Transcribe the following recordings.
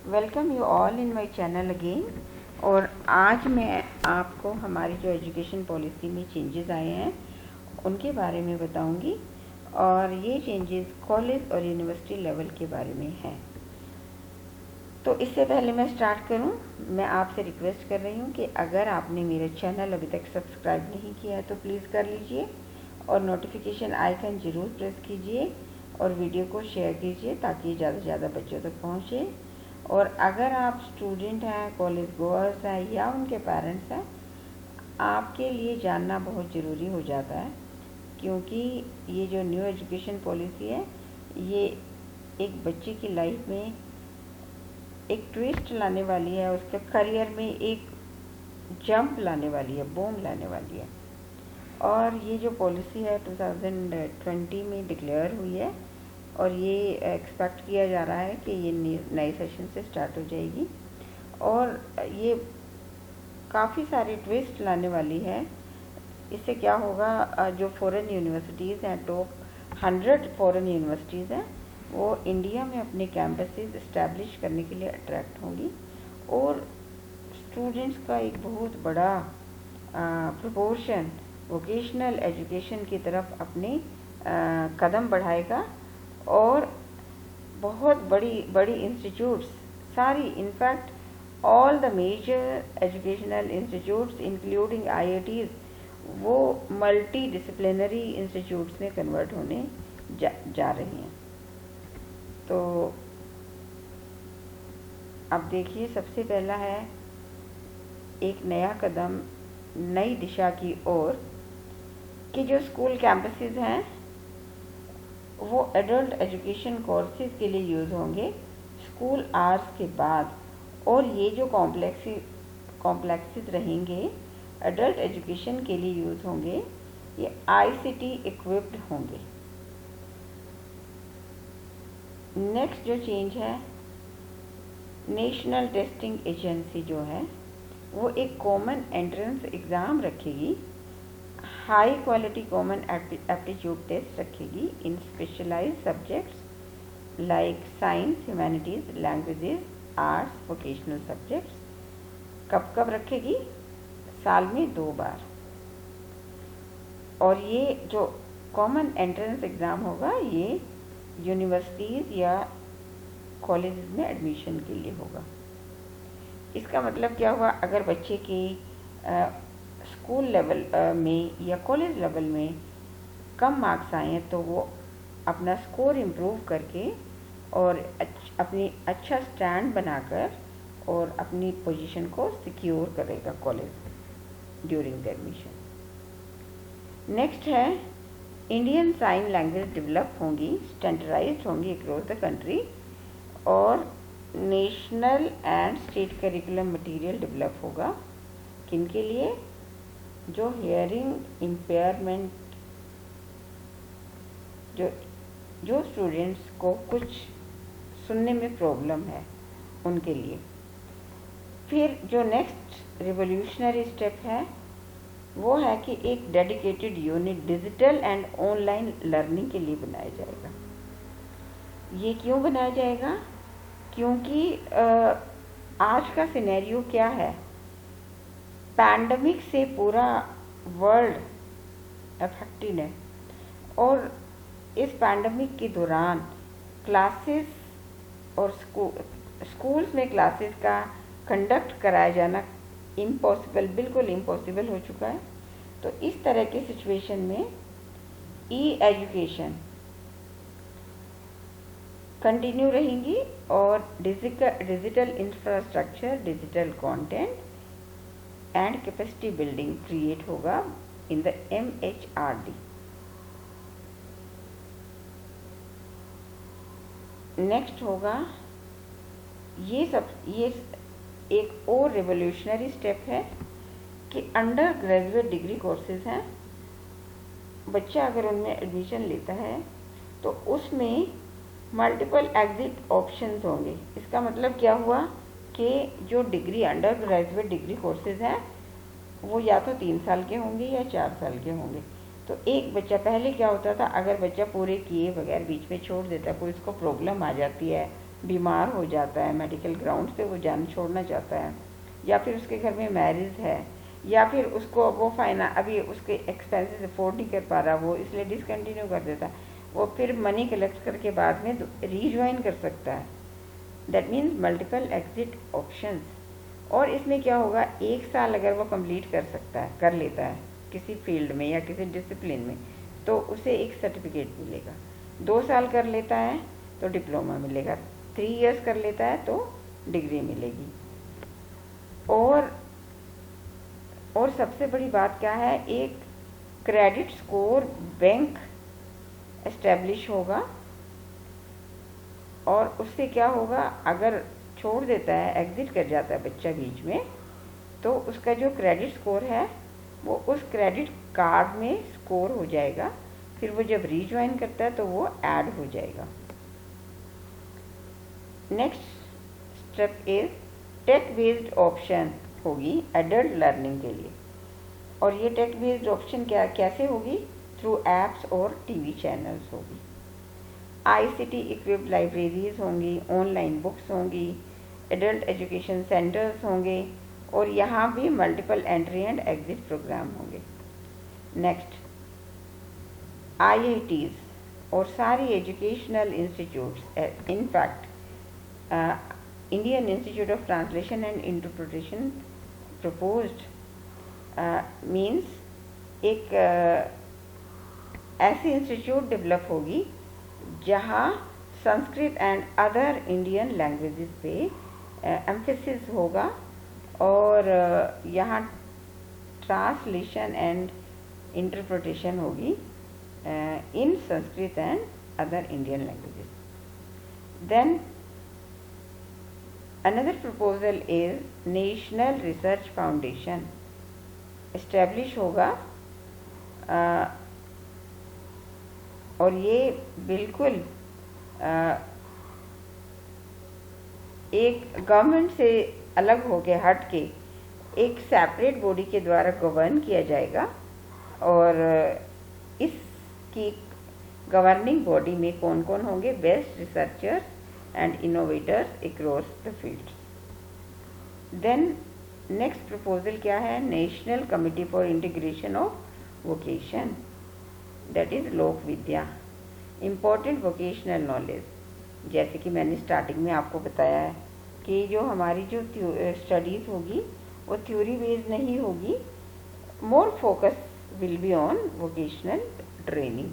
Welcome you all in my channel again. और आज मैं आपको हमारी जो एजुकेशन पॉलिसी में चेंजेस आए हैं उनके बारे में बताऊंगी। और ये चेंजेस कॉलेज और यूनिवर्सिटी लेवल के बारे में हैं। तो इससे पहले मैं स्टार्ट करूं, मैं आपसे रिक्वेस्ट कर रही हूं कि अगर आपने मेरा चैनल अभी तक सब्सक्राइब नहीं किया है तो प्लीज़ कर लीजिए और नोटिफिकेशन आइकन ज़रूर प्रेस कीजिए और वीडियो को शेयर कीजिए ताकि ज़्यादा से ज़्यादा बच्चों तक पहुँचे। और अगर आप स्टूडेंट हैं, कॉलेज गोअर्स हैं या उनके पेरेंट्स हैं, आपके लिए जानना बहुत ज़रूरी हो जाता है, क्योंकि ये जो न्यू एजुकेशन पॉलिसी है ये एक बच्चे की लाइफ में एक ट्विस्ट लाने वाली है, उसके करियर में एक जंप लाने वाली है, बूम लाने वाली है। और ये जो पॉलिसी है 2020 में डिक्लेयर हुई है और ये एक्सपेक्ट किया जा रहा है कि ये नए सेशन से स्टार्ट हो जाएगी और ये काफ़ी सारे ट्विस्ट लाने वाली है। इससे क्या होगा, जो फॉरेन यूनिवर्सिटीज़ हैं, टॉप 100 फॉरेन यूनिवर्सिटीज़ हैं, वो इंडिया में अपने कैंपसेस इस्टेब्लिश करने के लिए अट्रैक्ट होंगी और स्टूडेंट्स का एक बहुत बड़ा प्रोपोर्शन वोकेशनल एजुकेशन की तरफ अपने कदम बढ़ाएगा। और बहुत बड़ी बड़ी इंस्टीट्यूट्स सारी, in fact all the major educational institutes including IITs, वो मल्टी डिसिप्लिनरी इंस्टीट्यूट्स में कन्वर्ट होने जा रही हैं। तो अब देखिए, सबसे पहला है एक नया कदम नई दिशा की ओर कि जो स्कूल कैंपसेस हैं वो एडल्ट एजुकेशन कोर्सेज के लिए यूज़ होंगे स्कूल आवर्स के बाद, और ये जो कॉम्प्लेक्सेस रहेंगे एडल्ट एजुकेशन के लिए यूज़ होंगे, ये आईसीटी इक्विप्ड होंगे। नेक्स्ट जो चेंज है, नेशनल टेस्टिंग एजेंसी जो है वो एक कॉमन एंट्रेंस एग्ज़ाम रखेगी, high quality common aptitude test रखेगी in specialised subjects like science, humanities, languages, arts, vocational subjects. कब कब रखेगी? साल में 2 बार। और ये जो कॉमन एंट्रेंस एग्ज़ाम होगा ये यूनिवर्सिटीज़ या कॉलेजेस में एडमिशन के लिए होगा। इसका मतलब क्या हुआ, अगर बच्चे की स्कूल लेवल में या कॉलेज लेवल में कम मार्क्स आए हैं तो वो अपना स्कोर इम्प्रूव करके और अपनी अच्छा स्टैंड बनाकर और अपनी पोजीशन को सिक्योर करेगा college during the admission. Next है, इंडियन साइन लैंग्वेज डेवलप होंगी, स्टैंडर्डाइज्ड होंगी अक्रॉस द कंट्री, और national and state curriculum material develop होगा। किन के लिए? जो हियरिंग इम्पेयरमेंट, जो स्टूडेंट्स को कुछ सुनने में प्रॉब्लम है उनके लिए। फिर जो नेक्स्ट रिवोल्यूशनरी स्टेप है वो है कि एक dedicated unit digital and online learning के लिए बनाया जाएगा। ये क्यों बनाया जाएगा? क्योंकि आज का सिनेरियो क्या है, पैंडमिक से पूरा वर्ल्ड अफेक्टेड है और इस पैंडमिक के दौरान क्लासेस और स्कूल्स में क्लासेस का कंडक्ट कराया जाना इम्पॉसिबल, बिल्कुल इम्पॉसिबल हो चुका है। तो इस तरह के सिचुएशन में ई एजुकेशन कंटिन्यू रहेंगी और digital infrastructure, digital content and capacity building create होगा इन द MHRD। नेक्स्ट होगा, ये एक और रिवोल्यूशनरी स्टेप है कि अंडर ग्रेजुएट डिग्री कोर्सेज हैं, बच्चा अगर उनमें एडमिशन लेता है तो उसमें मल्टीपल एग्जिट ऑप्शंस होंगे। इसका मतलब क्या हुआ कि जो degree under graduate degree courses हैं वो या तो 3 साल के होंगे या 4 साल के होंगे। तो एक बच्चा, पहले क्या होता था, अगर बच्चा पूरे किए बगैर बीच में छोड़ देता, कोई उसको प्रॉब्लम आ जाती है बीमार हो जाता है, मेडिकल ग्राउंड से वो जान छोड़ना चाहता है, या फिर उसके घर में मैरिज है, या फिर उसको वो अभी उसके एक्सपेंसेस अफोर्ड नहीं कर पा रहा, वो इसलिए डिसकंटिन्यू कर देता है, वो फिर मनी कलेक्ट करके बाद में रीज्वाइन कर सकता है। That means multiple exit options. और इसमें क्या होगा, 1 साल अगर वो कंप्लीट कर लेता है किसी फील्ड में या किसी डिसिप्लिन में, तो उसे एक सर्टिफिकेट मिलेगा। 2 साल कर लेता है तो डिप्लोमा मिलेगा, 3 इयर्स कर लेता है तो डिग्री मिलेगी। और सबसे बड़ी बात क्या है, एक क्रेडिट स्कोर बैंक एस्टेब्लिश होगा, और उससे क्या होगा, अगर छोड़ देता है, एग्जिट कर जाता है बच्चा बीच में, तो उसका जो क्रेडिट स्कोर है वो उस क्रेडिट कार्ड में स्कोर हो जाएगा, फिर वो जब रीज्वाइन करता है तो वो ऐड हो जाएगा। Next step is tech based option होगी एडल्ट लर्निंग के लिए। और ये टेक बेस्ड ऑप्शन कैसे होगी, थ्रू एप्स और टीवी चैनल्स होगी। ICT इक्विप्ड लाइब्रेरीज होंगी, ऑनलाइन बुक्स होंगी, एडल्ट एजुकेशन सेंटर्स होंगे, और यहाँ भी multiple entry and exit programme होंगे। नेक्स्ट IITs और सारी educational institutes, in fact Indian Institute of Translation and Interpretation proposed means एक ऐसी इंस्टीट्यूट डेवलप होगी जहाँ Sanskrit and other Indian languages पे एम्फेसिस होगा, और यहाँ ट्रांसलेशन एंड इंटरप्रिटेशन होगी in Sanskrit and other Indian languages. Then another proposal is national research foundation establish होगा, और ये बिल्कुल एक गवर्नमेंट से अलग हो के हट के एक सेपरेट बॉडी के द्वारा गवर्न किया जाएगा, और इसकी गवर्निंग बॉडी में कौन कौन होंगे, best researchers and innovators across the field. Then next proposal क्या है, National Committee for Integration of Vocation, that is Lok Vidya, important vocational knowledge. जैसे कि मैंने स्टार्टिंग में आपको बताया है कि जो हमारी जो स्टडीज़ होगी वो थ्योरी बेस्ड नहीं होगी, more focus will be on vocational training.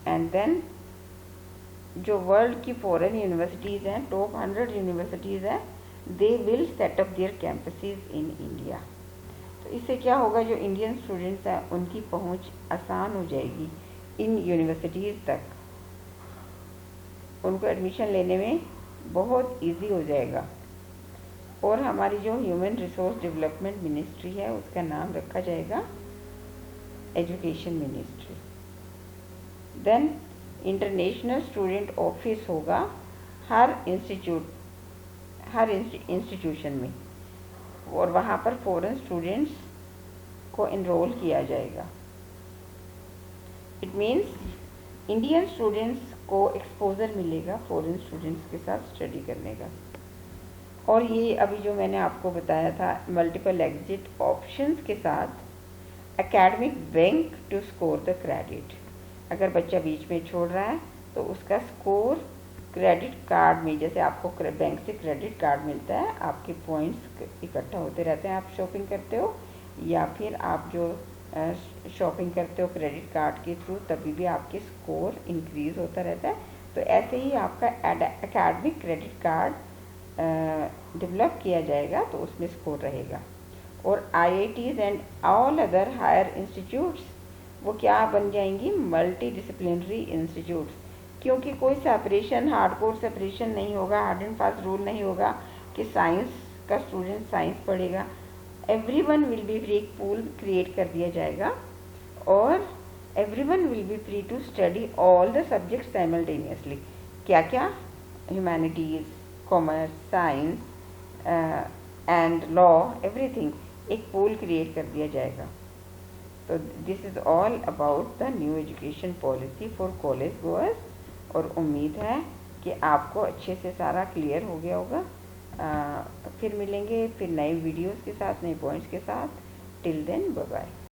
And then जो वर्ल्ड की फॉरेन यूनिवर्सिटीज़ हैं, टॉप 100 यूनिवर्सिटीज़ हैं, they will set up their campuses in India. तो इससे क्या होगा, जो इंडियन स्टूडेंट्स हैं उनकी पहुंच आसान हो जाएगी इन यूनिवर्सिटीज़ तक, उनको एडमिशन लेने में बहुत इजी हो जाएगा। और हमारी जो ह्यूमन रिसोर्स डेवलपमेंट मिनिस्ट्री है उसका नाम रखा जाएगा education ministry. Then international student office होगा हर इंस्टीट्यूशन में, और वहाँ पर फॉरेन स्टूडेंट्स को इनरोल किया जाएगा। इट मीन्स इंडियन स्टूडेंट्स को एक्सपोजर मिलेगा फॉरेन स्टूडेंट्स के साथ स्टडी करने का। और ये अभी जो मैंने आपको बताया था मल्टीपल एग्जिट ऑप्शंस के साथ academic bank to score the credit. अगर बच्चा बीच में छोड़ रहा है तो उसका स्कोर क्रेडिट कार्ड में, जैसे आपको बैंक से क्रेडिट कार्ड मिलता है, आपके पॉइंट्स इकट्ठा होते रहते हैं, आप शॉपिंग करते हो या फिर आप जो शॉपिंग करते हो क्रेडिट कार्ड के थ्रू, तभी भी आपके स्कोर इंक्रीज़ होता रहता है। तो ऐसे ही आपका एकेडमिक क्रेडिट कार्ड डेवलप किया जाएगा तो उसमें स्कोर रहेगा। और IITs and all other higher institutes वो क्या बन जाएंगी, मल्टी डिसिप्लिनरी इंस्टीट्यूट्स, क्योंकि कोई सेपरेशन, हार्डकोर सेपरेशन नहीं होगा, हार्ड एंड फास्ट रूल नहीं होगा कि साइंस का स्टूडेंट साइंस पढ़ेगा। एवरीवन विल बी फ्री, एक पूल क्रिएट कर दिया जाएगा और everyone will be free to study all the subjects simultaneously. क्या क्या, humanities, commerce, science and law, everything, एक पूल क्रिएट कर दिया जाएगा। तो this is all about the new education policy for college goers. और उम्मीद है कि आपको अच्छे से सारा क्लियर हो गया होगा। फिर मिलेंगे फिर नए वीडियोस के साथ, नए पॉइंट्स के साथ। Till then bye bye.